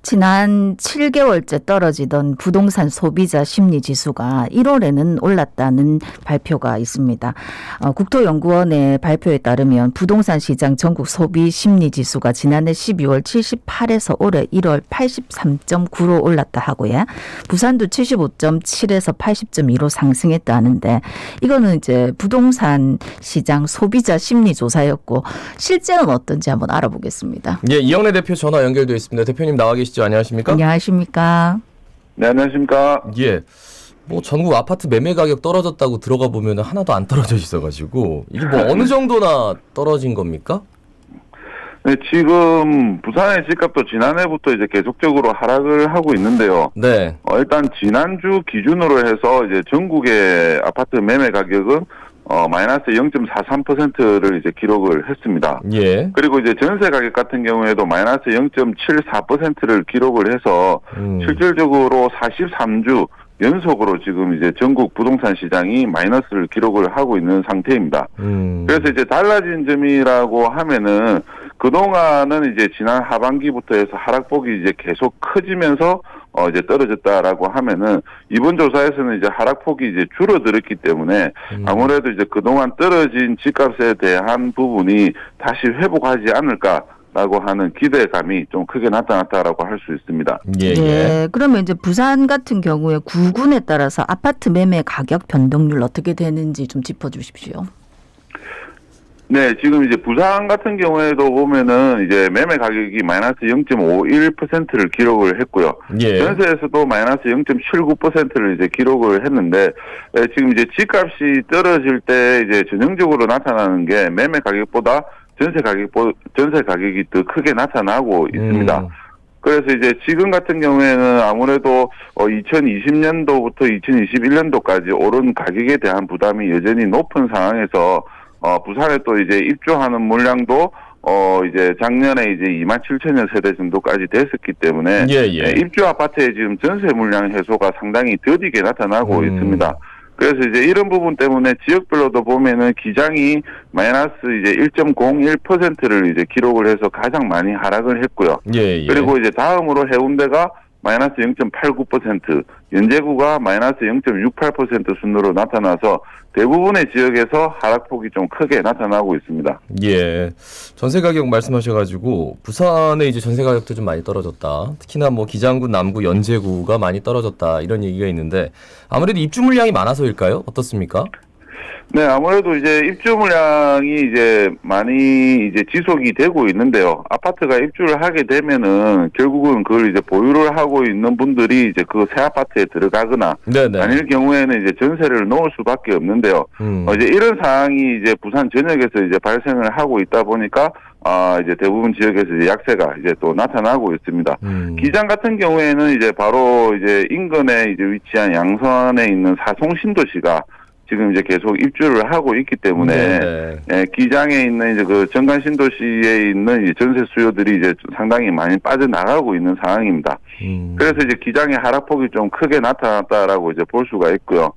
지난 7개월째 떨어지던 부동산 소비자 심리지수가 1월에는 올랐다는 발표가 있습니다. 국토연구원의 발표에 따르면 부동산 시장 전국 소비 심리지수가 지난해 12월 78에서 올해 1월 83.9로 올랐다 하고요. 부산도 75.7에서 80.2로 상승했다 하는데 이거는 이제 부동산 시장 소비자 심리조사였고 실제는 어떤지 한번 알아보겠습니다. 예, 이영래 대표 전화 연결되어 있습니다. 대표님 나와 계시죠? 안녕하십니까? 안녕하십니까? 네, 안녕하십니까? 예. 뭐 전국 아파트 매매 가격 떨어졌다고 들어가 보면 하나도 안 떨어져 있어가지고 이게 뭐 어느 정도나 떨어진 겁니까? 네, 지금 부산의 집값도 지난해부터 이제 계속적으로 하락을 하고 있는데요. 네. 일단 지난주 기준으로 해서 이제 전국의 아파트 매매 가격은 마이너스 0.43%를 이제 기록을 했습니다. 예. 그리고 이제 전세 가격 같은 경우에도 마이너스 0.74%를 기록을 해서 실질적으로 43주 연속으로 지금 이제 전국 부동산 시장이 마이너스를 기록을 하고 있는 상태입니다. 그래서 이제 달라진 점이라고 하면은 그동안은 이제 지난 하반기부터 해서 하락폭이 이제 계속 커지면서 이제 떨어졌다라고 하면은 이번 조사에서는 이제 하락폭이 이제 줄어들었기 때문에 아무래도 이제 그동안 떨어진 집값에 대한 부분이 다시 회복하지 않을까라고 하는 기대감이 좀 크게 나타났다라고 할 수 있습니다. 예. 네, 그러면 이제 부산 같은 경우에 구군에 따라서 아파트 매매 가격 변동률 어떻게 되는지 좀 짚어주십시오. 네, 지금 이제 부산 같은 경우에도 보면은 이제 매매 가격이 마이너스 0.51%를 기록을 했고요. 예. 전세에서도 마이너스 0.79%를 이제 기록을 했는데, 지금 이제 집값이 떨어질 때 이제 전형적으로 나타나는 게 매매 가격보다 전세 가격이 더 크게 나타나고 있습니다. 그래서 이제 지금 같은 경우에는 아무래도 2020년도부터 2021년도까지 오른 가격에 대한 부담이 여전히 높은 상황에서 부산에 또 이제 입주하는 물량도 이제 작년에 이제 27,000여 세대 정도까지 됐었기 때문에 입주 아파트의 지금 전세 물량 해소가 상당히 더디게 나타나고 있습니다. 그래서 이제 이런 부분 때문에 지역별로도 보면은 기장이 마이너스 이제 1.01%를 이제 기록을 해서 가장 많이 하락을 했고요. 그리고 이제 다음으로 해운대가 마이너스 0.89%, 연제구가 마이너스 0.68% 순으로 나타나서 대부분의 지역에서 하락폭이 좀 크게 나타나고 있습니다. 예. 전세 가격 말씀하셔가지고 부산에 이제 전세 가격도 좀 많이 떨어졌다. 특히나 뭐 기장구, 남구, 연제구가 많이 떨어졌다 이런 얘기가 있는데 아무래도 입주 물량이 많아서일까요? 어떻습니까? 네, 아무래도 이제 입주 물량이 이제 많이 이제 지속이 되고 있는데요. 아파트가 입주를 하게 되면은 결국은 그걸 이제 보유를 하고 있는 분들이 이제 그 새 아파트에 들어가거나 아닐 경우에는 이제 전세를 놓을 수밖에 없는데요. 이제 이런 상황이 이제 부산 전역에서 이제 발생을 하고 있다 보니까 이제 대부분 지역에서 이제 약세가 이제 또 나타나고 있습니다. 기장 같은 경우에는 이제 바로 이제 인근에 이제 위치한 양산에 있는 사송신도시가 지금 이제 계속 입주를 하고 있기 때문에 기장에 있는 이제 그 정관 신도시에 있는 이제 전세 수요들이 이제 상당히 많이 빠져나가고 있는 상황입니다. 그래서 이제 기장의 하락폭이 좀 크게 나타났다라고 이제 볼 수가 있고요.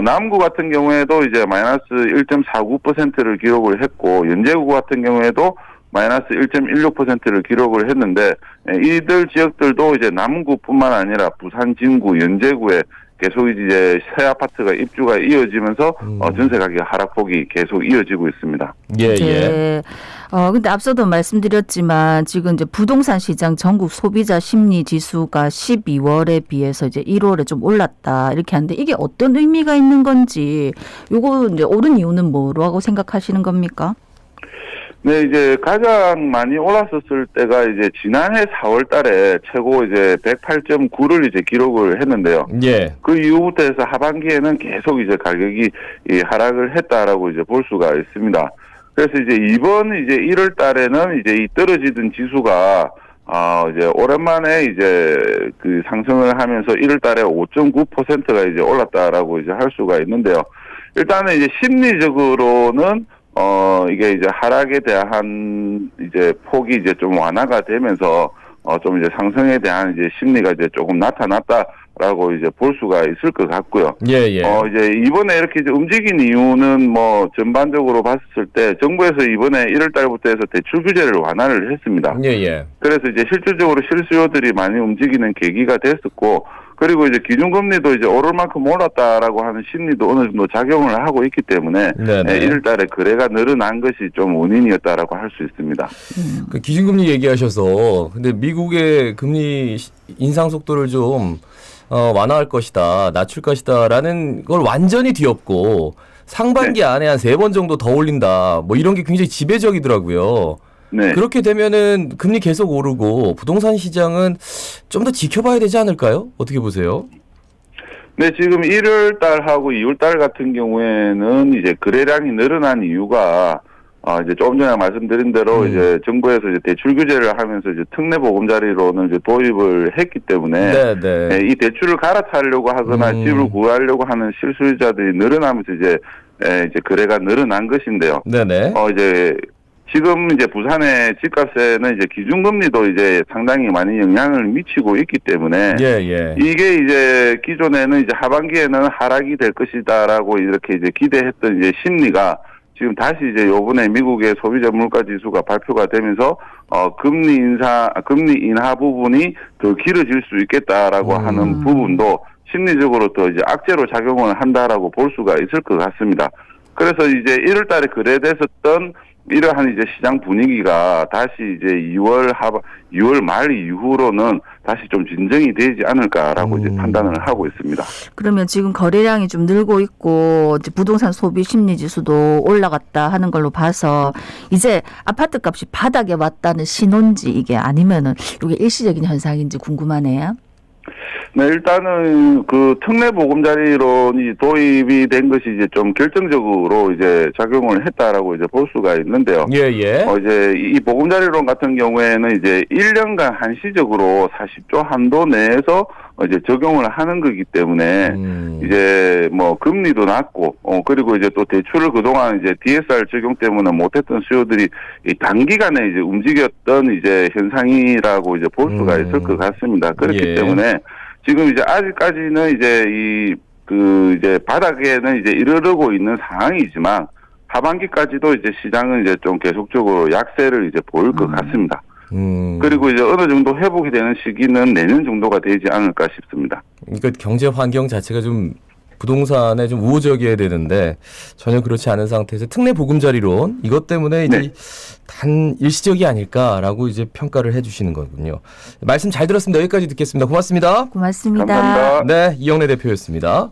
남구 같은 경우에도 이제 마이너스 1.49%를 기록을 했고 연제구 같은 경우에도 마이너스 1.16%를 기록을 했는데 이들 지역들도 이제 남구뿐만 아니라 부산 진구, 연제구에 계속 이제 새 아파트가 입주가 이어지면서 전세 가격 하락폭이 계속 이어지고 있습니다. 네. 근데 앞서도 말씀드렸지만 지금 이제 부동산 시장 전국 소비자 심리 지수가 12월에 비해서 이제 1월에 좀 올랐다 이렇게 하는데 이게 어떤 의미가 있는 건지 요거 이제 오른 이유는 뭐라고 생각하시는 겁니까? 네, 이제 가장 많이 올랐었을 때가 이제 지난해 4월 달에 최고 이제 108.9를 이제 기록을 했는데요. 그 이후부터 해서 하반기에는 계속 이제 가격이 하락을 했다라고 이제 볼 수가 있습니다. 그래서 이제 이번 이제 1월 달에는 이제 이 떨어지던 지수가 이제 오랜만에 이제 그 상승을 하면서 1월 달에 5.9%가 이제 올랐다라고 이제 할 수가 있는데요. 일단은 이제 심리적으로는 이게 이제 하락에 대한 이제 폭이 이제 좀 완화가 되면서 좀 이제 상승에 대한 이제 심리가 이제 조금 나타났다라고 이제 볼 수가 있을 것 같고요. 예, 예. 이제 이번에 이렇게 이제 움직인 이유는 뭐 전반적으로 봤을 때 정부에서 이번에 1월 달부터 해서 대출 규제를 완화를 했습니다. 예, 예. 그래서 이제 실질적으로 실수요들이 많이 움직이는 계기가 됐었고, 그리고 이제 기준금리도 이제 오를 만큼 올랐다라고 하는 심리도 어느 정도 작용을 하고 있기 때문에 네네. 1월 달에 거래가 늘어난 것이 좀 원인이었다라고 할 수 있습니다. 그 기준금리 얘기하셔서 근데 미국의 금리 인상 속도를 좀 완화할 것이다, 낮출 것이다라는 걸 완전히 뒤엎고 상반기 안에 한 3번 정도 더 올린다, 뭐 이런 게 굉장히 지배적이더라고요. 네. 그렇게 되면은 금리 계속 오르고 부동산 시장은 좀 더 지켜봐야 되지 않을까요? 어떻게 보세요? 네, 지금 1월 달하고 2월 달 같은 경우에는 이제 거래량이 늘어난 이유가 이제 조금 전에 말씀드린 대로 이제 정부에서 이제 대출 규제를 하면서 이제 특례 보금자리로는 이제 도입을 했기 때문에 네. 이 대출을 갈아타려고 하거나 집을 구하려고 하는 실수요자들이 늘어나면서 이제 거래가 늘어난 것인데요. 네네. 이제 지금 이제 부산의 집값에는 이제 기준금리도 이제 상당히 많이 영향을 미치고 있기 때문에 예. 이게 이제 기존에는 이제 하반기에는 하락이 될 것이다라고 이렇게 이제 기대했던 이제 심리가 지금 다시 이제 요번에 미국의 소비자 물가 지수가 발표가 되면서 금리 인하 부분이 더 길어질 수 있겠다라고 하는 부분도 심리적으로 또 이제 악재로 작용을 한다라고 볼 수가 있을 것 같습니다. 그래서 이제 1월 달에 거래됐었던 이러한 이제 시장 분위기가 다시 이제 2월 말 이후로는 다시 좀 진정이 되지 않을까라고 이제 판단을 하고 있습니다. 그러면 지금 거래량이 좀 늘고 있고 이제 부동산 소비 심리 지수도 올라갔다 하는 걸로 봐서 이제 아파트 값이 바닥에 왔다는 신호인지 이게 아니면은 이게 일시적인 현상인지 궁금하네요. 네, 일단은 그 특례 보금자리론이 도입이 된 것이 이제 좀 결정적으로 이제 작용을 했다라고 이제 볼 수가 있는데요. 예. 이제 이 보금자리론 같은 경우에는 이제 1년간 한시적으로 40조 한도 내에서 이제 적용을 하는 거기 때문에 이제 뭐 금리도 낮고 그리고 이제 또 대출을 그동안 이제 DSR 적용 때문에 못했던 수요들이 이 단기간에 이제 움직였던 이제 현상이라고 이제 볼 수가 있을 것 같습니다. 그렇기 때문에 지금 이제 아직까지는 이제 이제 바닥에는 이제 이르르고 있는 상황이지만 하반기까지도 이제 시장은 이제 좀 계속적으로 약세를 이제 보일 것 같습니다. 그리고 이제 어느 정도 회복이 되는 시기는 내년 정도가 되지 않을까 싶습니다. 그러니까 경제 환경 자체가 좀 부동산에 좀 우호적이어야 되는데 전혀 그렇지 않은 상태에서 특례 보금자리론 이것 때문에 이제 단 일시적이 아닐까라고 이제 평가를 해주시는 거군요. 말씀 잘 들었습니다. 여기까지 듣겠습니다. 고맙습니다. 고맙습니다. 감사합니다. 네, 이영래 대표였습니다.